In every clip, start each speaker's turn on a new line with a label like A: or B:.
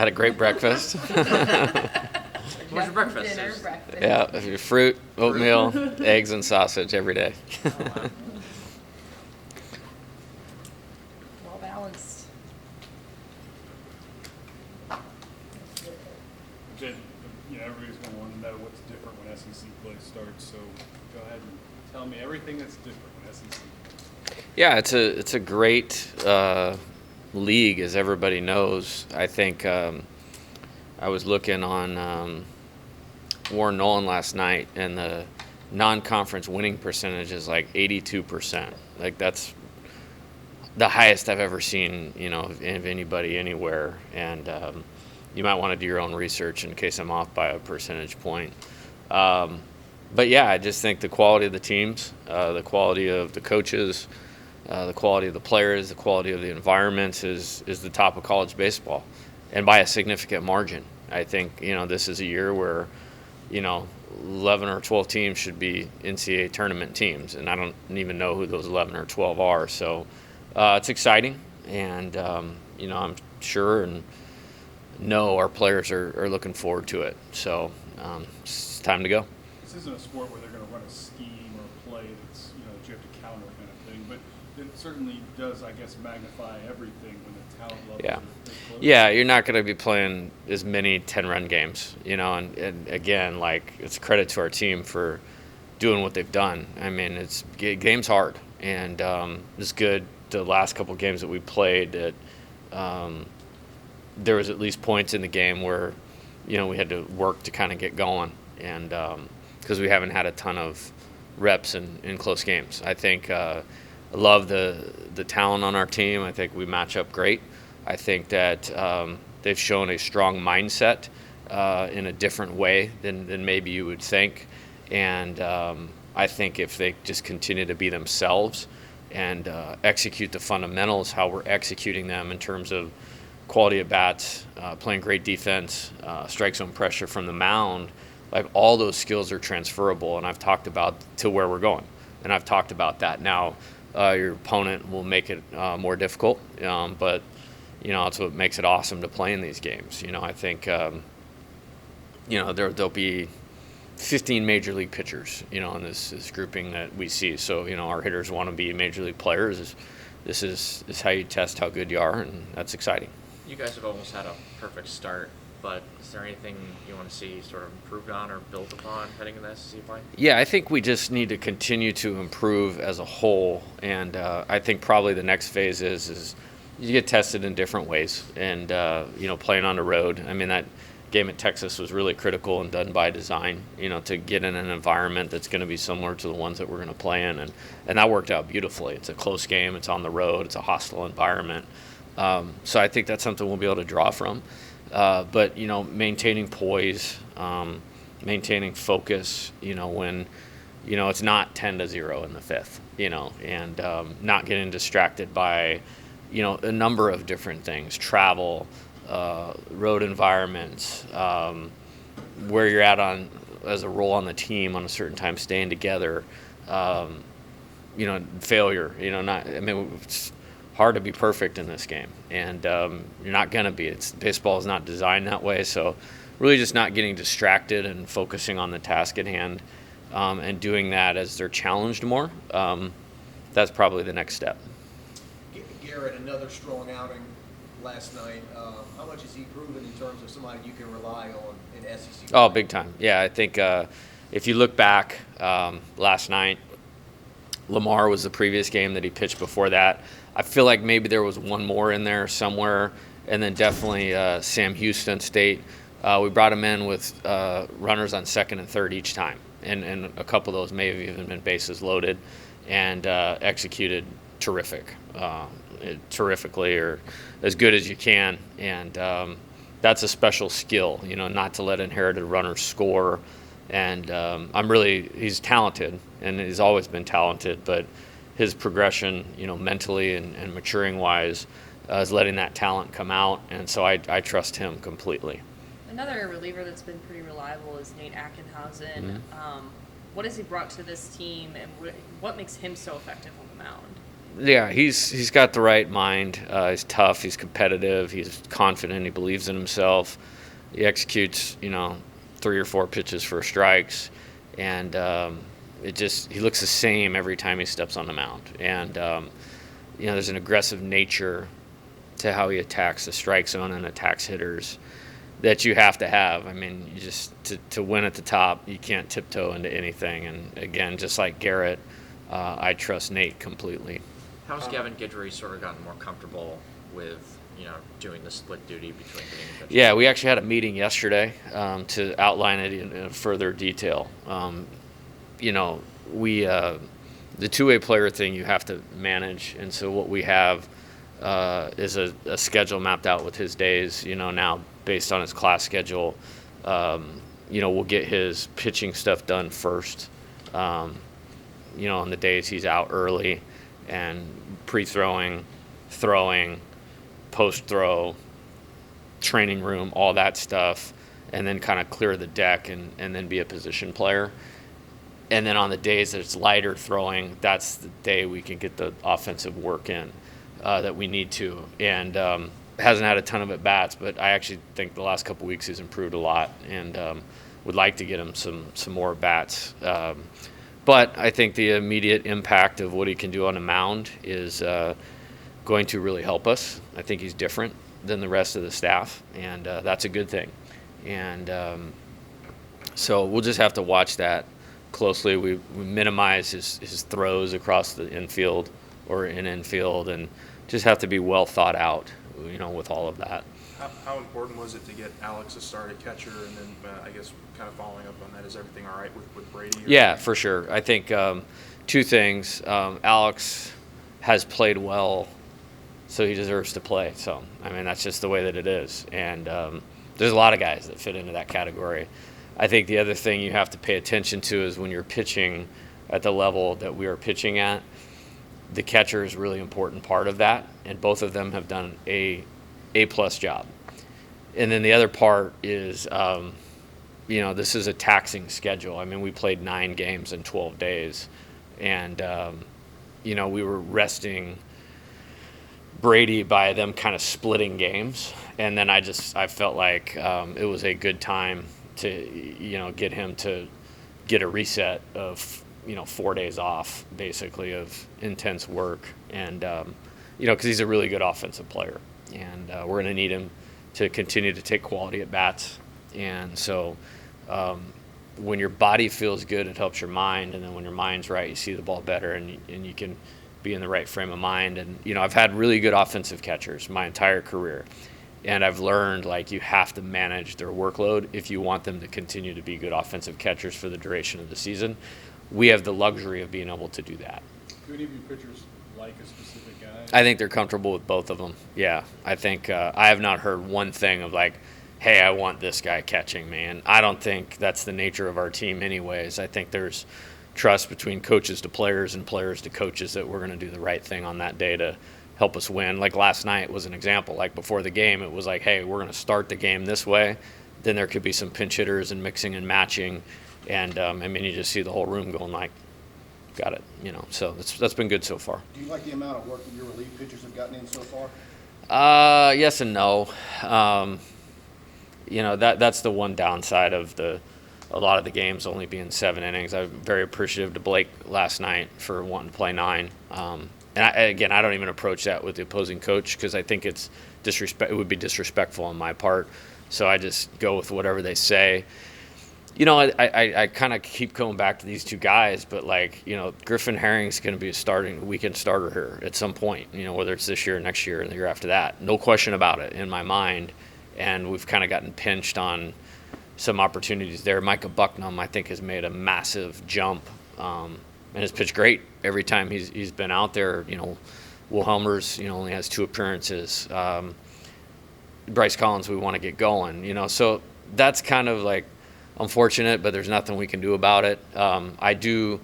A: had a great breakfast.
B: What's your breakfast?
C: Dinner, breakfast.
A: Yeah, fruit, oatmeal, eggs, and sausage every day.
B: Oh, wow.
C: Well balanced.
D: Jay, everybody's going to want to know what's different when SEC play starts. So go ahead and tell me everything that's different when SEC plays.
A: Yeah, it's a great league, as everybody knows. I think I was looking on Warren Nolan last night, and the non-conference winning percentage is like 82%. Like that's the highest I've ever seen, of anybody anywhere. And you might want to do your own research in case I'm off by a percentage point. But yeah, I just think the quality of the teams, the quality of the coaches, the quality of the players, the quality of the environments is the top of college baseball, and by a significant margin. I think this is a year where 11 or 12 teams should be NCAA tournament teams, and I don't even know who those 11 or 12 are. So it's exciting, and I'm sure and know our players are looking forward to it. So it's time to go.
D: This isn't a sport where they're going to run a scheme or play that's that you have to counter kind of thing, but it certainly does, I guess, magnify everything when the talent levels
A: Yeah.
D: are this close.
A: Yeah, you're not going to be playing as many 10-run games, and again, like, it's credit to our team for doing what they've done. I mean, game's hard, and it's good the last couple games that we played that there was at least points in the game where, we had to work to kind of get going, and because we haven't had a ton of reps in close games. I think I love the talent on our team. I think we match up great. I think that they've shown a strong mindset in a different way than maybe you would think. And I think if they just continue to be themselves and execute the fundamentals, how we're executing them in terms of quality at bats, playing great defense, strike zone pressure from the mound, like all those skills are transferable. And I've talked about to where we're going. And I've talked about that. Now, your opponent will make it more difficult, but that's what makes it awesome to play in these games. I think there'll be 15 major league pitchers, in this grouping that we see. So our hitters want to be major league players. This is how you test how good you are, and that's exciting.
B: You guys have almost had a perfect start, but is there anything you want to see sort of improved on or built upon heading into the SEC play?
A: Yeah, I think we just need to continue to improve as a whole, and I think probably the next phase is you get tested in different ways, and playing on the road. I mean, that game at Texas was really critical and done by design, to get in an environment that's going to be similar to the ones that we're going to play in, and that worked out beautifully. It's a close game. It's on the road. It's a hostile environment. So I think that's something we'll be able to draw from. But maintaining poise, maintaining focus, when it's not 10-0 in the fifth, and not getting distracted by a number of different things: travel, road environments, where you're at on as a role on the team on a certain time, staying together, failure. It's hard to be perfect in this game, and you're not going to be. Baseball is not designed that way, so really just not getting distracted and focusing on the task at hand, and doing that as they're challenged more. That's probably the next step.
E: Garrett, another strong outing last night. How much has he proven in terms of somebody you can rely on in SEC?
A: Oh, big time. Yeah, I think if you look back last night, Lamar was the previous game that he pitched before that. I feel like maybe there was one more in there somewhere, and then definitely Sam Houston State. We brought him in with runners on second and third each time, and a couple of those may have even been bases loaded, and executed terrifically, or as good as you can. And that's a special skill, not to let inherited runners score. And he's talented, and he's always been talented, but his progression, mentally and maturing wise, is letting that talent come out. And so I trust him completely.
C: Another reliever that's been pretty reliable is Nate Ackenhausen.
A: Mm-hmm.
C: What has he brought to this team, and what makes him so effective on the mound?
A: Yeah, he's got the right mind. He's tough. He's competitive. He's confident. He believes in himself. He executes, 3 or 4 pitches for strikes, and he looks the same every time he steps on the mound. And there's an aggressive nature to how he attacks the strike zone and attacks hitters that you have to have. I mean, you just to win at the top, you can't tiptoe into anything. And again, just like Garrett, I trust Nate completely.
B: How's Gavin Guidry sort of gotten more comfortable with, doing the split duty between hitting and pitching?
A: Yeah, we actually had a meeting yesterday to outline it in further detail. The two-way player thing you have to manage, and so what we have is a schedule mapped out with his days. Now based on his class schedule, we'll get his pitching stuff done first. On the days he's out early, and pre-throwing, throwing, post-throw, training room, all that stuff, and then kind of clear the deck and then be a position player. And then on the days that it's lighter throwing, that's the day we can get the offensive work in that we need to. And hasn't had a ton of at-bats, but I actually think the last couple weeks he's improved a lot, and would like to get him some more at-bats. But I think the immediate impact of what he can do on the mound is going to really help us. I think he's different than the rest of the staff, and that's a good thing. And so we'll just have to watch that closely. We minimize his throws across the infield or in infield, and just have to be well thought out, with all of that.
F: How important was it to get Alex a start at catcher, and then I guess kind of following up on that, is everything all right with Brady?
A: Yeah, for sure. I think 2 things. Alex has played well, so he deserves to play. So, that's just the way that it is. And there's a lot of guys that fit into that category. I think the other thing you have to pay attention to is when you're pitching at the level that we are pitching at, the catcher is a really important part of that, and both of them have done A-plus job. And then the other part is, this is a taxing schedule. We played 9 games in 12 days, and, we were resting Brady by them kind of splitting games. And then I felt like it was a good time to, get him to get a reset of, 4 days off, basically, of intense work. And, because he's a really good offensive player. And we're going to need him to continue to take quality at bats. And so when your body feels good, it helps your mind. And then when your mind's right, you see the ball better, and you can be in the right frame of mind. And, I've had really good offensive catchers my entire career. And I've learned, you have to manage their workload if you want them to continue to be good offensive catchers for the duration of the season. We have the luxury of being able to do that.
D: Do any of you pitchers like a specific guy?
A: I think they're comfortable with both of them. Yeah, I think I have not heard one thing of hey, I want this guy catching, man. I don't think that's the nature of our team anyways. I think there's trust between coaches to players and players to coaches that we're going to do the right thing on that day to help us win. Last night was an example. Before the game, it was hey, we're going to start the game this way. Then there could be some pinch hitters and mixing and matching. And, you just see the whole room going got it, So that's been good so far.
G: Do you like the amount of work that your relief pitchers have gotten in so far?
A: Yes and no. That's the one downside of a lot of the games only being 7 innings. I'm very appreciative to Blake last night for wanting to play 9. And I don't even approach that with the opposing coach because I think it would be disrespectful on my part. So I just go with whatever they say. I kind of keep coming back to these 2 guys, but Griffin Herring's going to be a weekend starter here at some point, whether it's this year, next year, and the year after that. No question about it in my mind. And we've kind of gotten pinched on some opportunities there. Micah Bucknam, I think, has made a massive jump and has pitched great every time he's been out there. Will Helmers, only has 2 appearances. Bryce Collins, we want to get going, so that's kind of unfortunate, but there's nothing we can do about it. I do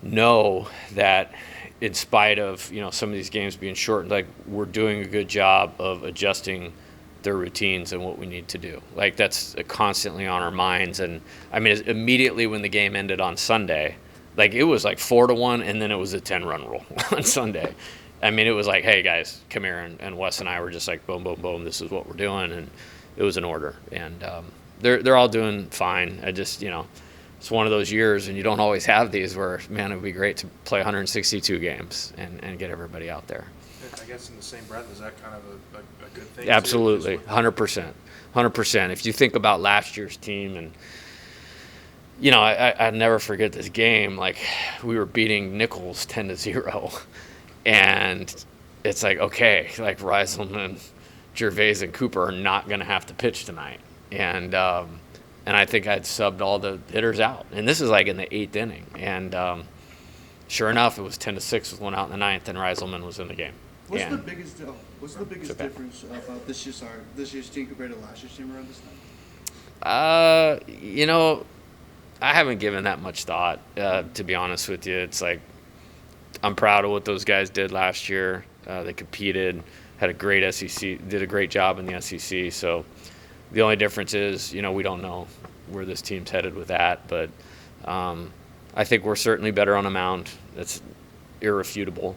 A: know that in spite of, some of these games being shortened, we're doing a good job of adjusting their routines and what we need to do. That's constantly on our minds. And immediately when the game ended on Sunday, Like, it was like 4-1, and then it was a 10-run rule on Sunday. I mean, it was like, hey, guys, come here. And Wes and I were just like, boom, boom, boom, this is what we're doing. And it was an order. And they're all doing fine. I just, it's one of those years, and you don't always have these where, man, it would be great to play 162 games and get everybody out there.
F: I guess in the same breath, is that kind of a good thing?
A: Absolutely,
F: too?
A: 100%. 100%. If you think about last year's team, and I never forget this game. Like, we were beating Nichols 10-0, and it's like, okay, like Reiselman, Gervais, and Cooper are not going to have to pitch tonight, and I think I'd subbed all the hitters out, and this is like in the 8th inning, and sure enough, it was 10-6 with one out in the 9th, and Reiselman was in the game.
H: What's
A: And-
H: the biggest
A: okay.
H: difference about this year's team compared to last year's team around this time?
A: I haven't given that much thought, to be honest with you. It's like, I'm proud of what those guys did last year. They competed, had a great SEC, did a great job in the SEC. So the only difference is, we don't know where this team's headed with that. But I think we're certainly better on a mound. That's irrefutable.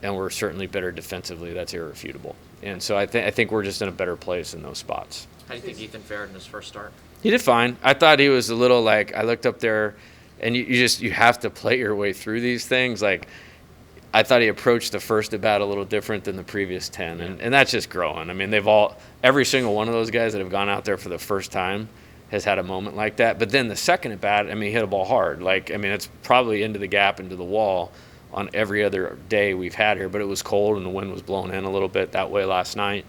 A: And we're certainly better defensively. That's irrefutable. And so I think we're just in a better place in those spots.
B: How do you think Ethan fared in his first start?
A: He did fine. I thought he was a little like, I looked up there, and you have to play your way through these things. Like, I thought he approached the first at bat a little different than the previous 10, and that's just growing. I mean, every single one of those guys that have gone out there for the first time has had a moment like that. But then the second at bat, I mean, he hit a ball hard. Like, I mean, it's probably into the gap, into the wall on every other day we've had here, but it was cold and the wind was blowing in a little bit that way last night.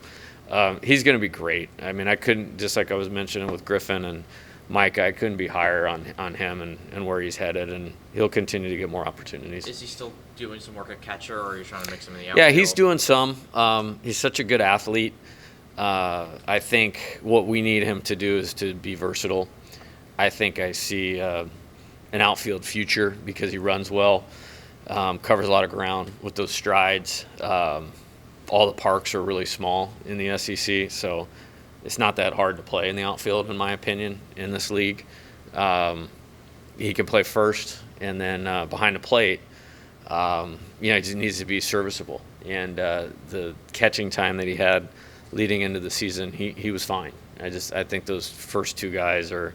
A: He's going to be great. I mean, I couldn't, just like I was mentioning with Griffin and Mike, I couldn't be higher on him and where he's headed, and he'll continue to get more opportunities.
B: Is he still doing some work at catcher, or are you trying to mix him in the outfield?
A: Yeah, he's doing some. He's such a good athlete. I think what we need him to do is to be versatile. I think I see an outfield future because he runs well, covers a lot of ground with those strides. All the parks are really small in the SEC, so it's not that hard to play in the outfield, in my opinion, in this league. He can play first, and then behind the plate, he just needs to be serviceable. And the catching time that he had leading into the season, he was fine. I think those first two guys are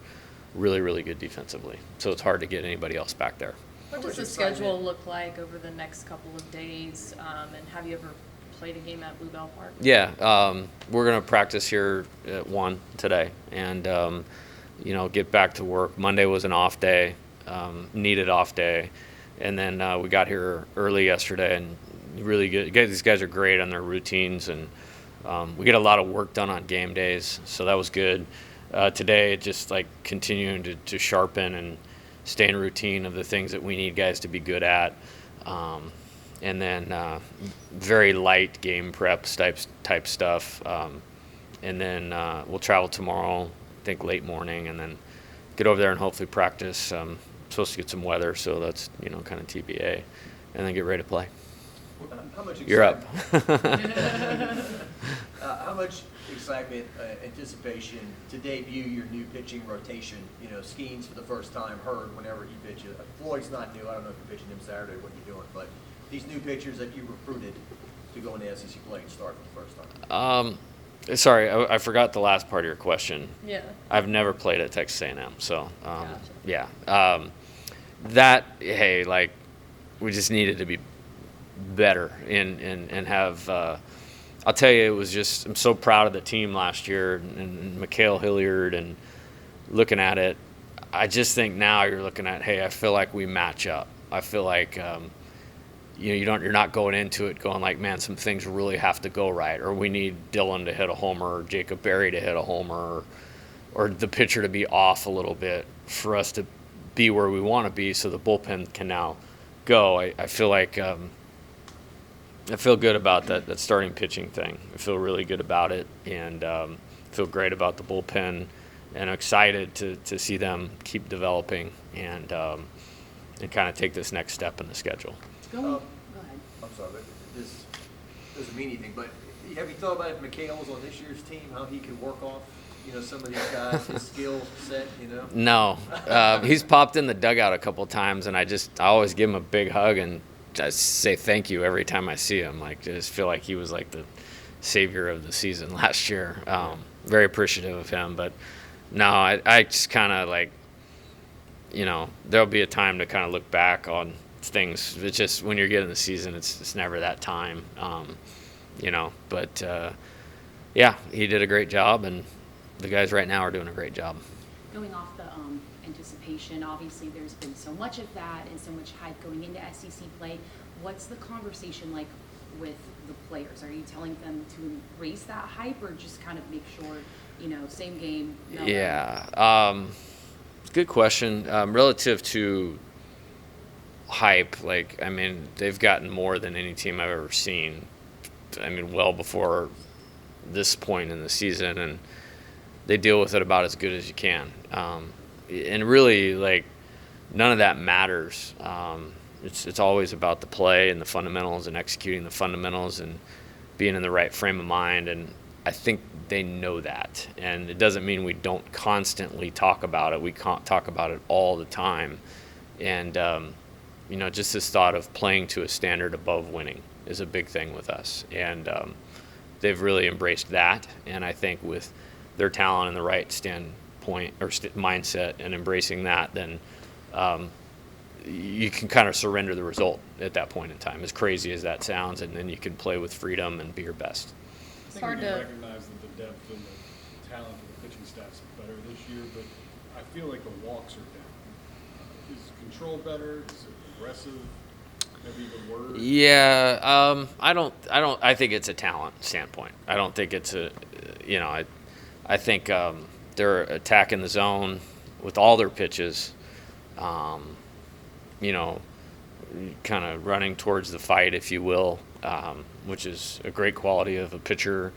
A: really, really good defensively. So it's hard to get anybody else back there.
C: What does the schedule look like over the next couple of days? And have you ever played a game at Bluebell Park?
A: Yeah, we're going to practice here at 1 today and, get back to work. Monday was an off day, needed off day. And then we got here early yesterday and really good. These guys are great on their routines, and we get a lot of work done on game days, so that was good. Today, just like continuing to sharpen and stay in routine of the things that we need guys to be good at. And then very light game prep type stuff. And then we'll travel tomorrow, I think late morning, and then get over there and hopefully practice. Supposed to get some weather, so that's kind of TBA, and then get ready to play.
E: How much
A: You're up.
E: How much excitement, anticipation to debut your new pitching rotation? Skeens for the first time, Hurd whenever he pitches. Floyd's not new. I don't know if you're pitching him Saturday, what you're doing, but these new pitchers that you recruited to go in the SEC play and start for the first time.
A: Sorry, I forgot the last part of your question.
C: Yeah.
A: I've never played at Texas A&M, so
C: Gotcha.
A: yeah. We just needed to be better and have. I'll tell you, it was just, I'm so proud of the team last year and Mikhail Hilliard, and looking at it, I just think now you're looking at, hey, I feel like we match up. I feel like you're not going into it going like, man, some things really have to go right, or we need Dylan to hit a homer, or Jacob Berry to hit a homer, or the pitcher to be off a little bit for us to be where we want to be, so the bullpen can now go. I feel like I feel good about that starting pitching thing. I feel really good about it, and feel great about the bullpen, and excited to see them keep developing and kind of take this next step in the schedule.
E: Go ahead. I'm sorry, but this doesn't mean anything, but have you thought about if Mikhail was on this year's team, how he could work off some of these guys, his skill set,
A: No, he's popped in the dugout a couple times, and I always give him a big hug and just say thank you every time I see him. Like, I just feel like he was like the savior of the season last year. Very appreciative of him, but no, I just kind of like, there'll be a time to kind of look back on things. It's just when you're getting the season, it's never that time, But yeah, he did a great job, and the guys right now are doing a great job.
I: Going off the anticipation, obviously there's been so much of that and so much hype going into SEC play. What's the conversation like with the players? Are you telling them to embrace that hype or just kind of make sure, same game? No
A: Yeah, good question. Relative to hype, they've gotten more than any team I've ever seen. Well before this point in the season, and they deal with it about as good as you can. And really, none of that matters. It's always about the play and the fundamentals and executing the fundamentals and being in the right frame of mind. And I think they know that. And it doesn't mean we don't constantly talk about it. We can't talk about it all the time. And, just this thought of playing to a standard above winning is a big thing with us. And they've really embraced that. And I think with their talent and the right standpoint or mindset and embracing that, then you can kind of surrender the result at that point in time, as crazy as that sounds, and then you can play with freedom and be your best.
C: It's hard
D: we
C: to
D: recognize that the depth and the talent of the pitching staff's better this year, but I feel like the walks are down. Is control better? Is it aggressive? Maybe even worse?
A: Yeah, I think it's a talent standpoint. I don't think it's I think they're attacking the zone with all their pitches, kind of running towards the fight, if you will, which is a great quality of a pitcher.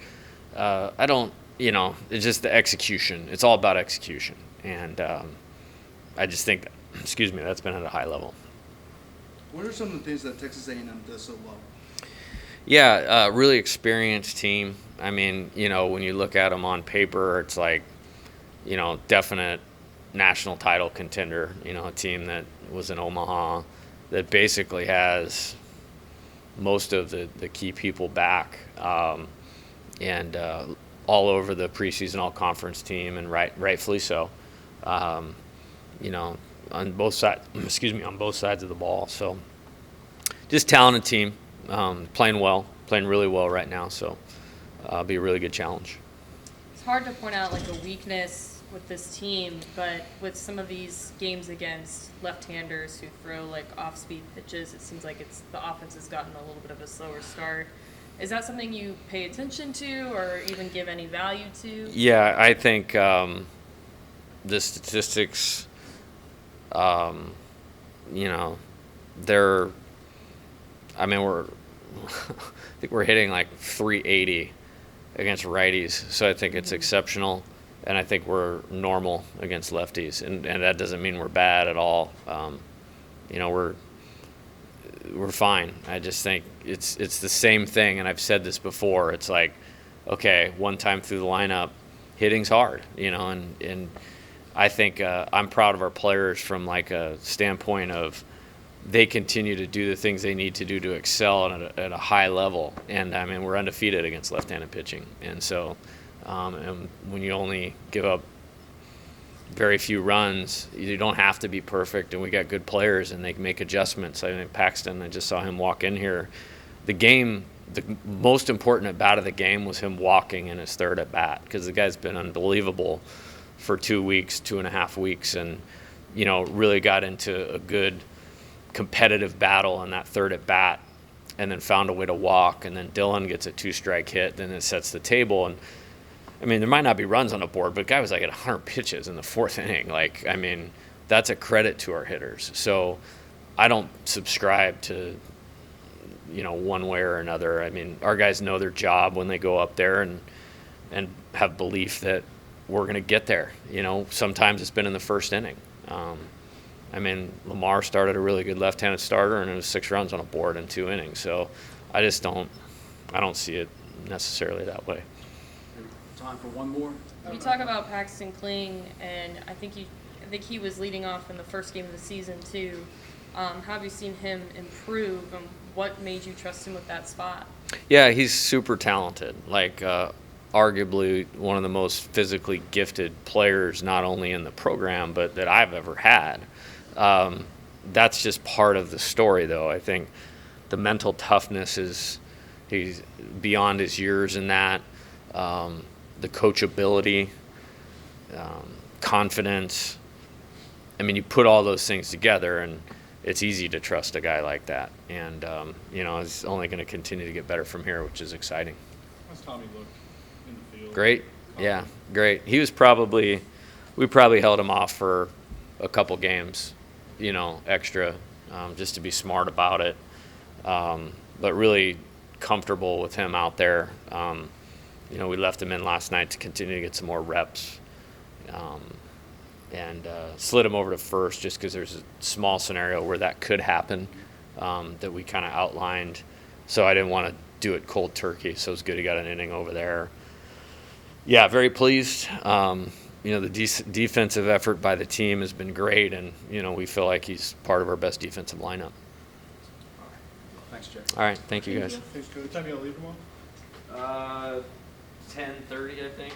A: It's just the execution. It's all about execution. And I just think, that's been at a high level.
H: What are some of the things that Texas A&M does so well?
A: Yeah, really experienced team. When you look at them on paper, it's definite national title contender, a team that was in Omaha that basically has most of the key people back and all over the preseason all-conference team, and rightfully so, on both sides, on both sides of the ball. So just talented team, playing really well right now. So be a really good challenge.
C: It's hard to point out a weakness with this team, but with some of these games against left-handers who throw off-speed pitches, it seems like the offense has gotten a little bit of a slower start. Is that something you pay attention to or even give any value to?
A: Yeah, I think the statistics, they're, we're I think we're hitting 380 against righties, so I think it's exceptional, and I think we're normal against lefties, and that doesn't mean we're bad at all. We're fine. I just think it's the same thing, and I've said this before. It's okay, one time through the lineup, hitting's hard, and I think I'm proud of our players from a standpoint of they continue to do the things they need to do to excel at a high level. And we're undefeated against left-handed pitching. And so, and when you only give up very few runs, you don't have to be perfect. And we got good players, and they can make adjustments. I think Paxton, I just saw him walk in here. The most important at bat of the game was him walking in his third at bat, because the guy's been unbelievable for 2.5 weeks, and really got into a good competitive battle in that third at bat, and then found a way to walk, and then Dylan gets a 2-strike hit, then it sets the table. And there might not be runs on the board, but the guy was at 100 pitches in the fourth inning. That's a credit to our hitters. So I don't subscribe to one way or another. Our guys know their job when they go up there and have belief that we're going to get there. Sometimes it's been in the first inning. Lamar started a really good left-handed starter, and it was 6 runs on a board in 2 innings. So I don't see it necessarily that way.
H: Talk
D: time for one more?
C: You talk about Paxton Kling, and I think he was leading off in the first game of the season too. How have you seen him improve, and what made you trust him with that spot?
A: Yeah, he's super talented. Like, arguably one of the most physically gifted players, not only in the program, but that I've ever had. That's just part of the story, though. I think the mental toughness he's beyond his years in that. The coachability, confidence. I mean, you put all those things together, and it's easy to trust a guy like that. And, it's only going to continue to get better from here, which is exciting.
D: How's Tommy look in the field?
A: Great. Yeah, great. We probably held him off for a couple games, extra, just to be smart about it. But really comfortable with him out there. We left him in last night to continue to get some more reps. And slid him over to first just because there's a small scenario where that could happen that we kind of outlined. So I didn't want to do it cold turkey, so it was good he got an inning over there. Yeah, very pleased. The defensive effort by the team has been great, and, we feel like he's part of our best defensive lineup.
D: Thanks, Jay.
A: All right, thank you guys.
D: Thanks, Coach. What time you gotta leave tomorrow?
A: 10:30, I think.